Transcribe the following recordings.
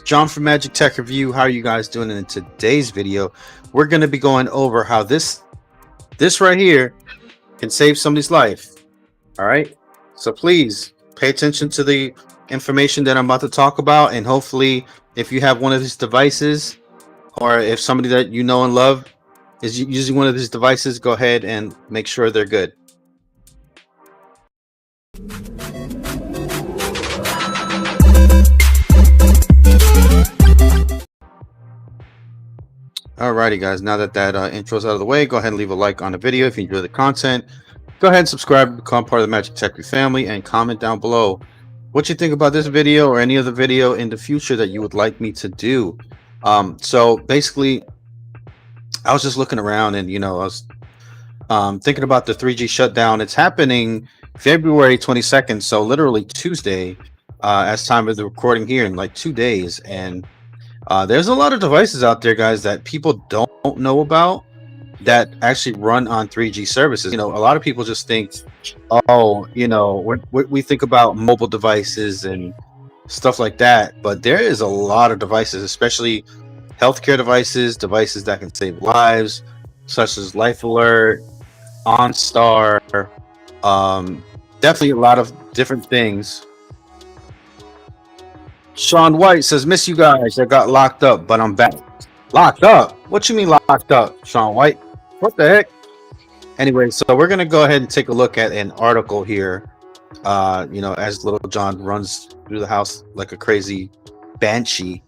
John from Magic Tech Review. How are you guys doing? In today's video, we're going to be going over how this right here can save somebody's life. All right, so please pay attention to the information that I'm about to talk about, and hopefully, if you have one of these devices, or if somebody that you know and love is using one of these devices, go ahead and make sure they're good. Alrighty guys, now that intro's out of the way, go ahead and leave a like on the video if you enjoy the content. Go ahead and subscribe to become part of the Magic Tech Review family, and comment down below what you think about this video or any other video in the future that you would like me to do. So basically, I was just looking around, and I was thinking about the 3G shutdown. It's happening February 22nd, so literally Tuesday, as time of the recording here, in like 2 days. And there's a lot of devices out there, guys, that people don't know about that actually run on 3G services. A lot of people just think, oh, we think about mobile devices and stuff like that, but there is a lot of devices, especially healthcare devices that can save lives, such as Life Alert, OnStar, definitely a lot of different things. Sean White says, miss you guys. I got locked up, but I'm back. Locked up? What you mean locked up, Sean White? What the heck? Anyway, so we're going to go ahead and take a look at an article here. As Little John runs through the house like a crazy banshee.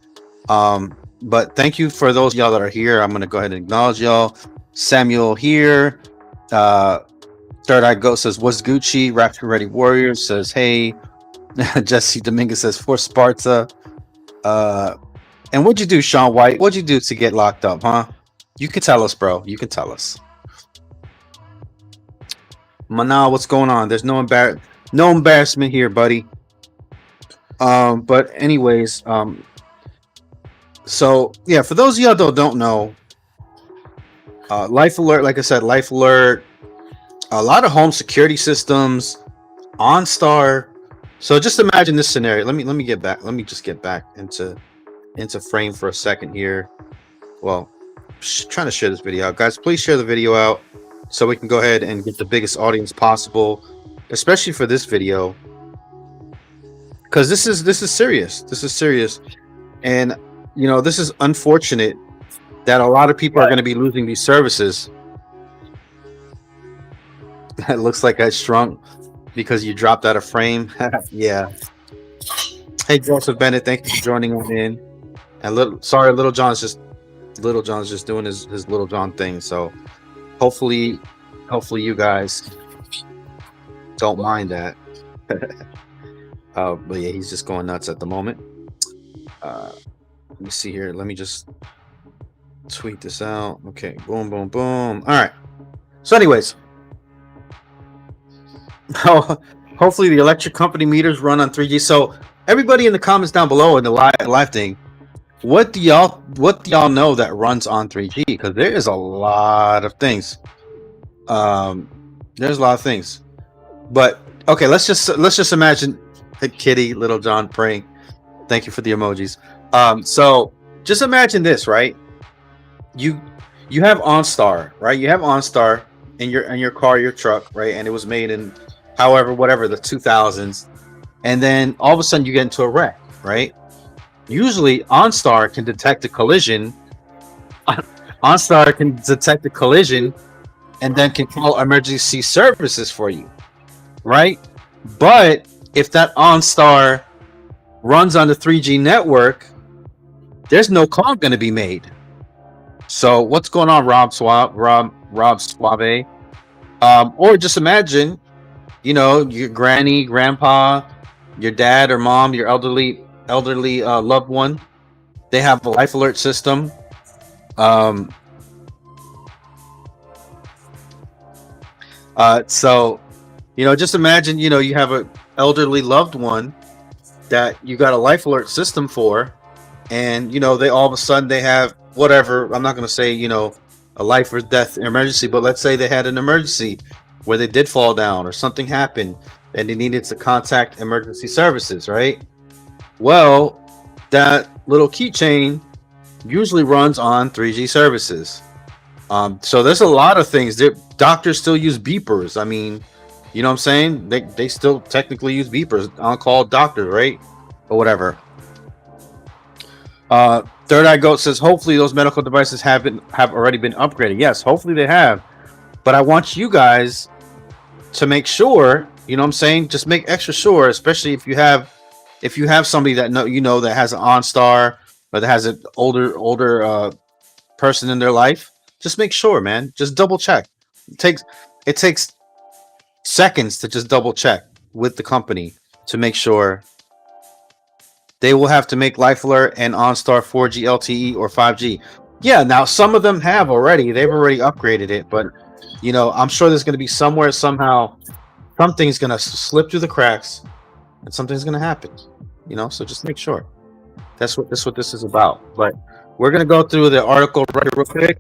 But thank you for those y'all that are here. I'm going to go ahead and acknowledge y'all. Samuel here. Third Eye Ghost says, what's Gucci? Raptor Ready Warriors says, hey. Jesse Dominguez says, for Sparta. And what'd you do, Sean White? What'd you do to get locked up, huh? You can tell us, bro. You can tell us. Manal, what's going on? There's no embarrassment here, buddy. But anyways, so yeah, for those of y'all that don't know, Life Alert, like I said, Life Alert, a lot of home security systems, OnStar. So just imagine this scenario. Let me get back. Let me just get back into frame for a second here. Well, trying to share this video out, guys. Please share the video out so we can go ahead and get the biggest audience possible, especially for this video, because this is serious. This is serious, and this is unfortunate that a lot of people are going to be losing these services. It looks like I shrunk because you dropped out of frame. Yeah. Hey, Joseph Bennett, thank you for joining on in. And Little John's just doing his Little John thing. So hopefully you guys don't mind that. But yeah, he's just going nuts at the moment. Let me see here. Let me just tweet this out. Okay, boom, boom, boom. All right. So anyways, hopefully the electric company meters run on 3G. So everybody in the comments down below in the live thing, what do y'all know that runs on 3G? Because there is a lot of things. There's a lot of things. But okay, let's just imagine the kitty, Little John praying. Thank you for the emojis. So just imagine this, right? You have OnStar, right? You have OnStar in your car, your truck, right? And it was made in whatever the 2000s, and then all of a sudden you get into a wreck, right? Usually OnStar can detect a collision. OnStar can detect a collision and then can call emergency services for you, right? But if that OnStar runs on the 3G network, there's no call going to be made. So what's going on, Rob Suave? Or just imagine, your granny, grandpa, your dad or mom, your elderly loved one, they have a Life Alert system. So just imagine, you have an elderly loved one that you got a Life Alert system for, and they all of a sudden they have whatever. I'm not going to say a life or death emergency, but let's say they had an emergency where they did fall down or something happened and they needed to contact emergency services, right? Well, that little keychain usually runs on 3G services. So there's a lot of things. Doctors still use beepers. I mean, you know what I'm saying? They still technically use beepers. On-call doctors, right? Or whatever. Third Eye Goat says, hopefully those medical devices have already been upgraded. Yes, hopefully they have. But I want you guys to make sure, you know what I'm saying? Just make extra sure, especially if you have somebody that that has an OnStar or that has an older person in their life. Just make sure, man. Just double check. It takes seconds to just double check with the company to make sure. They will have to make Life Alert and OnStar 4G LTE or 5G. Yeah, now some of them have already. They've already upgraded it, but I'm sure there's going to be somewhere, somehow, something's going to slip through the cracks, and something's going to happen. So just make sure. That's what this is about. But we're going to go through the article real quick.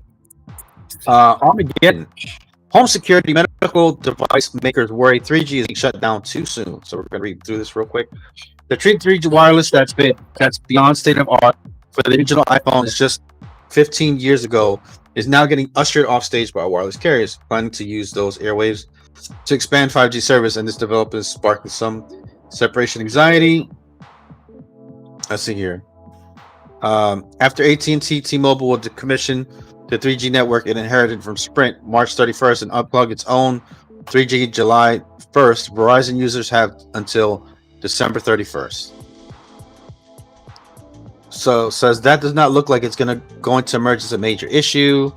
Armageddon. Home security medical device makers worry 3G is being shut down too soon. So we're going to read through this real quick. The 3G wireless that's beyond state of art for the digital iPhone is just 15 years ago is now getting ushered off stage by wireless carriers planning to use those airwaves to expand 5G service, and this development is sparking some separation anxiety. Let's see here. After AT&T T-Mobile would commission the 3G network it inherited from Sprint March 31st and unplug its own 3G July 1st, Verizon users have until December 31st. So says that does not look like it's going to emerge as a major issue.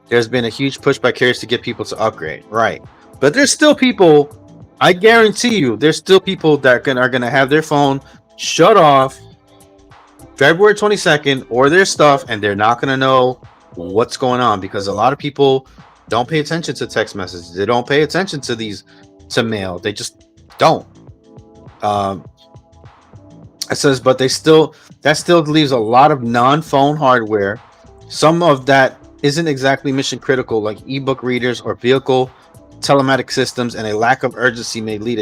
There's been a huge push by carriers to get people to upgrade, right? But there's still people. I guarantee you, there's still people that are going to have their phone shut off February 22nd or their stuff, and they're not going to know what's going on because a lot of people don't pay attention to text messages. They don't pay attention to mail. They just don't. It says, but that still leaves a lot of non-phone hardware. Some of that isn't exactly mission critical, like ebook readers or vehicle telematic systems, and a lack of urgency may lead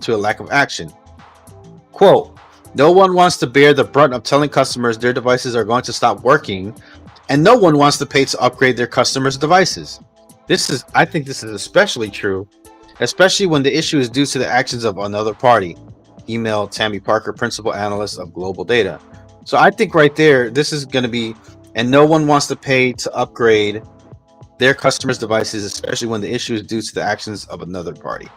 to a lack of action. Quote, no one wants to bear the brunt of telling customers their devices are going to stop working, and no one wants to pay to upgrade their customers' devices. I think this is especially true, especially when the issue is due to the actions of another party. Email Tammy Parker, principal analyst of Global Data. So I think right there, this is going to be, and no one wants to pay to upgrade their customers' devices, especially when the issue is due to the actions of another party.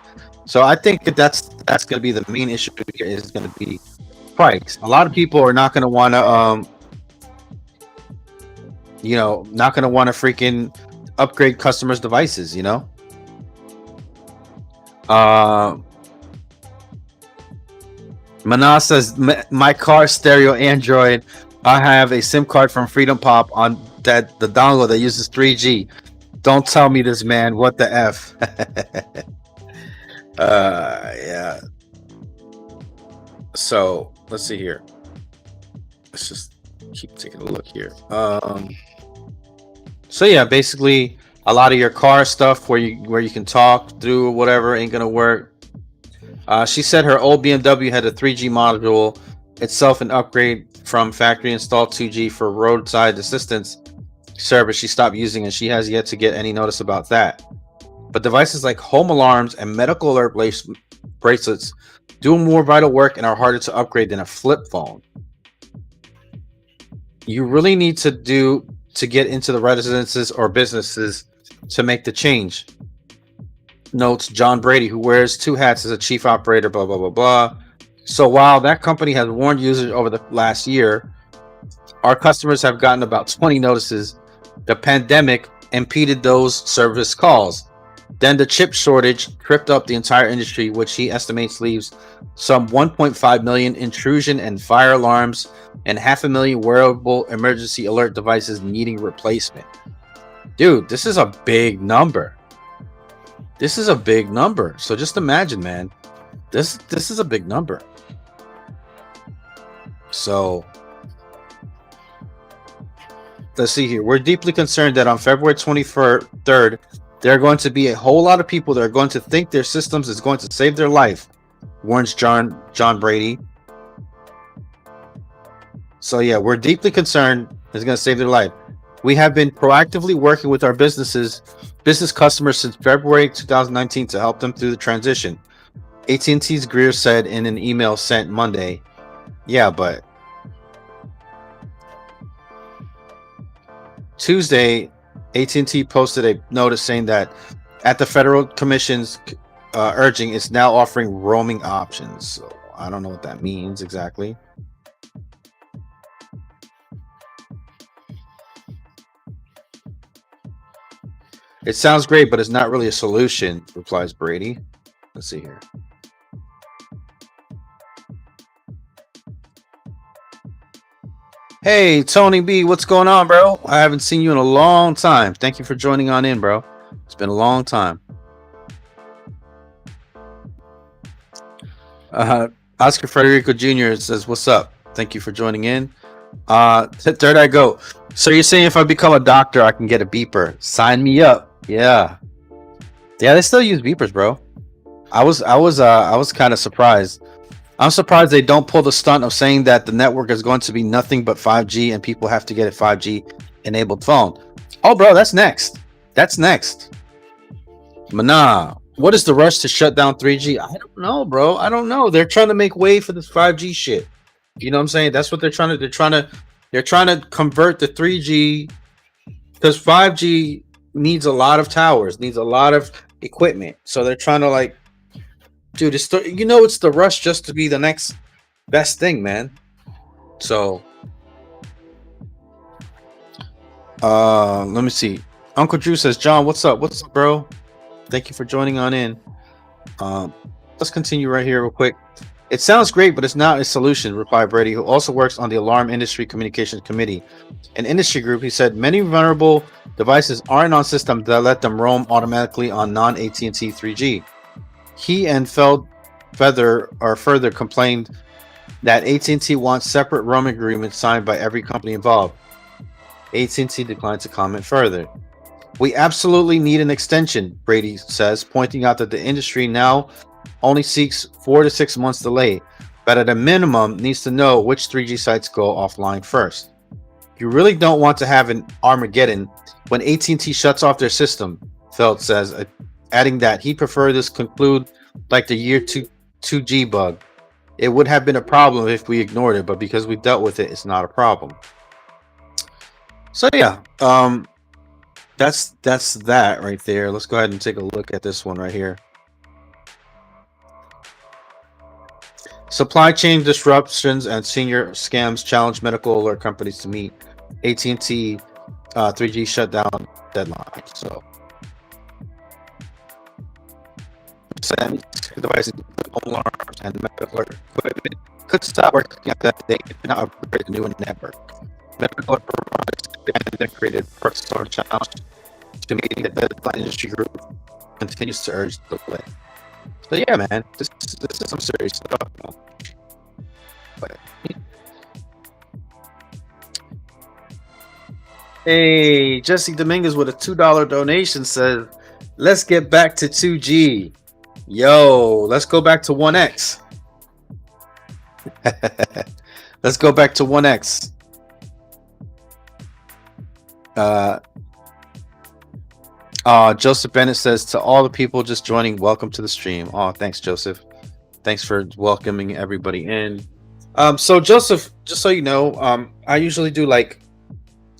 So I think that's going to be the main issue here, is going to be price. A lot of people are not going to want to, not going to want to freaking upgrade customers' devices, Mana says, my car stereo Android. I have a SIM card from Freedom Pop on the dongle that uses 3G. Don't tell me this, man. What the F? Yeah. So let's see here. Let's just keep taking a look here. So yeah, basically a lot of your car stuff where you can talk through whatever ain't gonna work. She said her old BMW had a 3G module itself, an upgrade from factory installed 2G for roadside assistance service she stopped using, and she has yet to get any notice about that. But devices like home alarms and medical alert bracelets do more vital work and are harder to upgrade than a flip phone. You really need to get into the residences or businesses to make the change. Notes John Brady, who wears two hats as a chief operator, blah, blah, blah, blah. So while that company has warned users over the last year, our customers have gotten about 20 notices. The pandemic impeded those service calls. Then the chip shortage tripped up the entire industry, which he estimates leaves some 1.5 million intrusion and fire alarms and 500,000 wearable emergency alert devices needing replacement. Dude, this is a big number. This is a big number. So just imagine, man. This is a big number. So let's see here. We're deeply concerned that on February 23rd, there are going to be a whole lot of people that are going to think their systems is going to save their life, warns John Brady. So yeah, we're deeply concerned it's going to save their life. We have been proactively working with our business customers since February 2019 to help them through the transition. AT&T's Greer said in an email sent Monday. Yeah, but Tuesday, AT&T posted a notice saying that at the Federal Commission's urging, it's now offering roaming options. So I don't know what that means exactly. It sounds great, but it's not really a solution, replies Brady. Let's see here. Hey, Tony B, what's going on, bro? I haven't seen you in a long time. Thank you for joining on in, bro. It's been a long time. Oscar Federico Jr. says, what's up? Thank you for joining in. Third I go. So you're saying if I become a doctor, I can get a beeper? Sign me up. Yeah, they still use beepers, bro. I was kind of surprised. I'm surprised they don't pull the stunt of saying that the network is going to be nothing but 5G and people have to get a 5G enabled phone. Oh, bro, that's next. That's next. Mana, what is the rush to shut down 3G? I don't know, bro. I don't know. They're trying to make way for this 5G shit. You know what I'm saying? That's what they're trying to. They're trying to convert the 3G because 5G needs a lot of towers, needs a lot of equipment. So they're trying to like, dude, it's the rush just to be the next best thing, man. So, let me see. Uncle Drew says, John, what's up? What's up, bro? Thank you for joining on in. Let's continue right here real quick. It sounds great, but it's not a solution, replied Brady, who also works on the Alarm Industry Communications Committee, an industry group. He said many vulnerable devices aren't on systems that let them roam automatically on non-AT&T 3G. He and further complained that AT&T wants separate roaming agreements signed by every company involved. AT&T declined to comment further. We absolutely need an extension, Brady says, pointing out that the industry now only seeks 4 to 6 months delay, but at a minimum needs to know which 3G sites go offline first. You really don't want to have an Armageddon when AT&T shuts off their system, Feld says, adding that he'd prefer this conclude like the year 2G bug. It would have been a problem if we ignored it, but because we dealt with it, it's not a problem. So yeah, that's that right there. Let's go ahead and take a look at this one right here. Supply chain disruptions and senior scams challenge medical alert companies to meet AT&T 3G shutdown deadline. So, devices, alarms, and medical alert equipment could stop working after that they cannot upgrade the new network. Medical alert provides integrated personal challenge to meet the deadline. Industry group continues to urge the delay. So yeah, man, this is some serious stuff. But, hey, Jesse Dominguez with a $2 donation says, "Let's get back to 2G." Yo, let's go back to 1X. Let's go back to 1X. Joseph Bennett says, to all the people just joining, welcome to the stream. Oh, thanks, Joseph. Thanks for welcoming everybody in. So Joseph, just so you know, I usually do like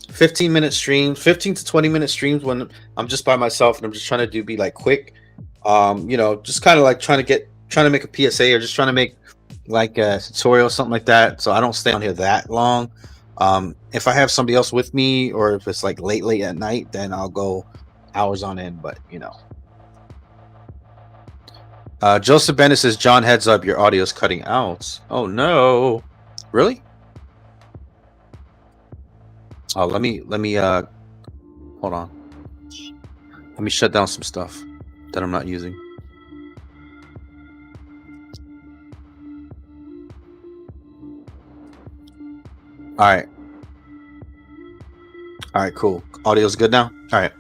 15-minute streams, 15 to 20-minute streams when I'm just by myself and I'm just trying to be like quick. Just kind of like trying to make a PSA or just trying to make like a tutorial, something like that. So I don't stay on here that long. If I have somebody else with me or if it's like late at night, then I'll go hours on end, but Joseph Bennett says, John, heads up, your audio is cutting out. Oh no, really? Oh, let me hold on, let me shut down some stuff that I'm not using. All right, cool. Audio's good now. All right.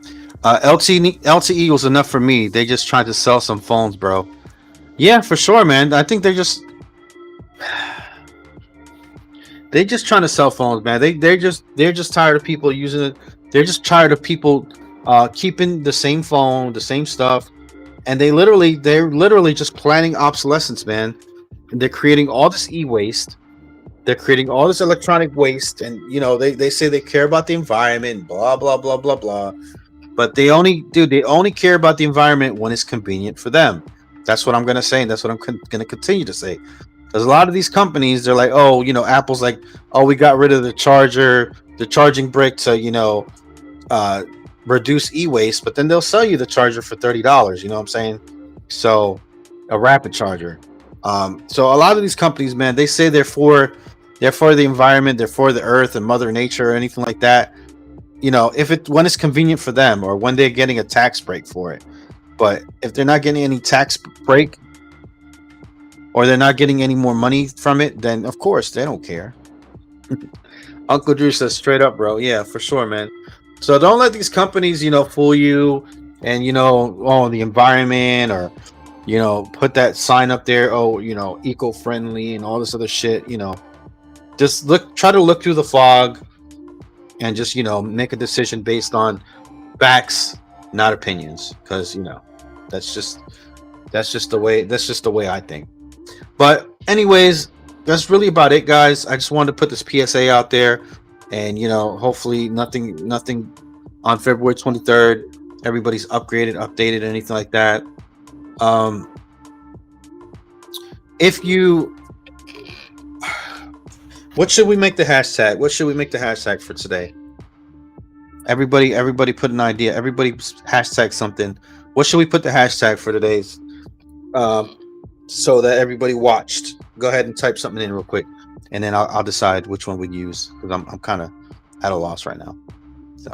LTE was enough for me. They just tried to sell some phones, bro. Yeah, for sure, man. I think they're just They're just trying to sell phones, man. They're just tired of people using it. They're just tired of people keeping the same phone, the same stuff, and they're literally just planning obsolescence, man. And they're creating all this e-waste. They're creating all this electronic waste, and they say they care about the environment, blah blah blah blah blah. But they only care about the environment when it's convenient for them. That's what I'm gonna say, and that's what I'm gonna continue to say. Because a lot of these companies, they're like, oh, Apple's like, oh, we got rid of the charging brick to reduce e-waste, but then they'll sell you the charger for $30. You know what I'm saying? So a rapid charger. So a lot of these companies, man, they say they're for the environment, they're for the earth and Mother Nature or anything like that. When it's convenient for them or when they're getting a tax break for it. But if they're not getting any tax break or they're not getting any more money from it, then of course they don't care. Uncle Drew says straight up, bro. Yeah, for sure, man. So don't let these companies, fool you and, the environment or, put that sign up there. Oh, eco-friendly and all this other shit, just try to look through the fog and just, make a decision based on facts, not opinions. Cause that's just the way I think. But anyways, that's really about it, guys. I just wanted to put this PSA out there. And hopefully nothing on February 23rd. Everybody's updated, anything like that. What should we make the hashtag? What should we make the hashtag for today? Everybody put an idea. Everybody hashtag something. What should we put the hashtag for today's? So that everybody watched. Go ahead and type something in real quick. And then I'll decide which one we use because I'm kind of at a loss right now. So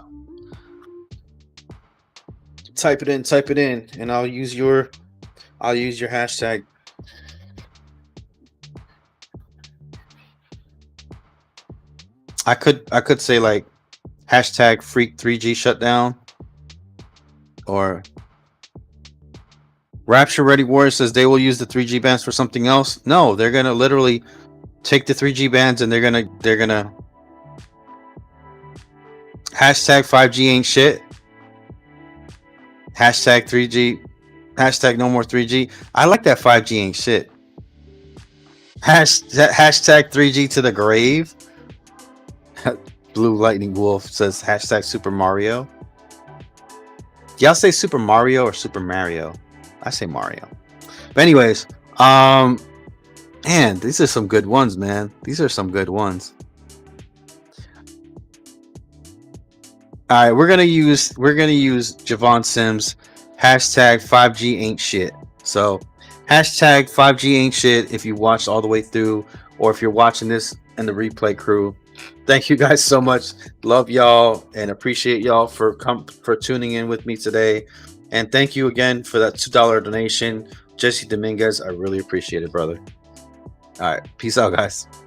type it in, and I'll use your hashtag. I could say like hashtag freak 3G shutdown or Rapture Ready Warrior says they will use the 3G bands for something else. No, they're gonna literally take the 3G bands and they're gonna hashtag 5G ain't shit. Hashtag 3G. Hashtag no more 3G. I like that 5G ain't shit. Hashtag 3G to the grave. Blue Lightning Wolf says hashtag Super Mario. Do y'all say Super Mario or Super Mario? I say Mario. But anyways, man, these are some good ones, man. These are some good ones. All right, we're gonna use Javon Sims hashtag 5G ain't shit. So hashtag 5G ain't shit if you watched all the way through, or if you're watching this in the replay crew. Thank you guys so much. Love y'all and appreciate y'all for tuning in with me today. And thank you again for that $2 donation, Jesse Dominguez. I really appreciate it, brother. All right, peace out, guys.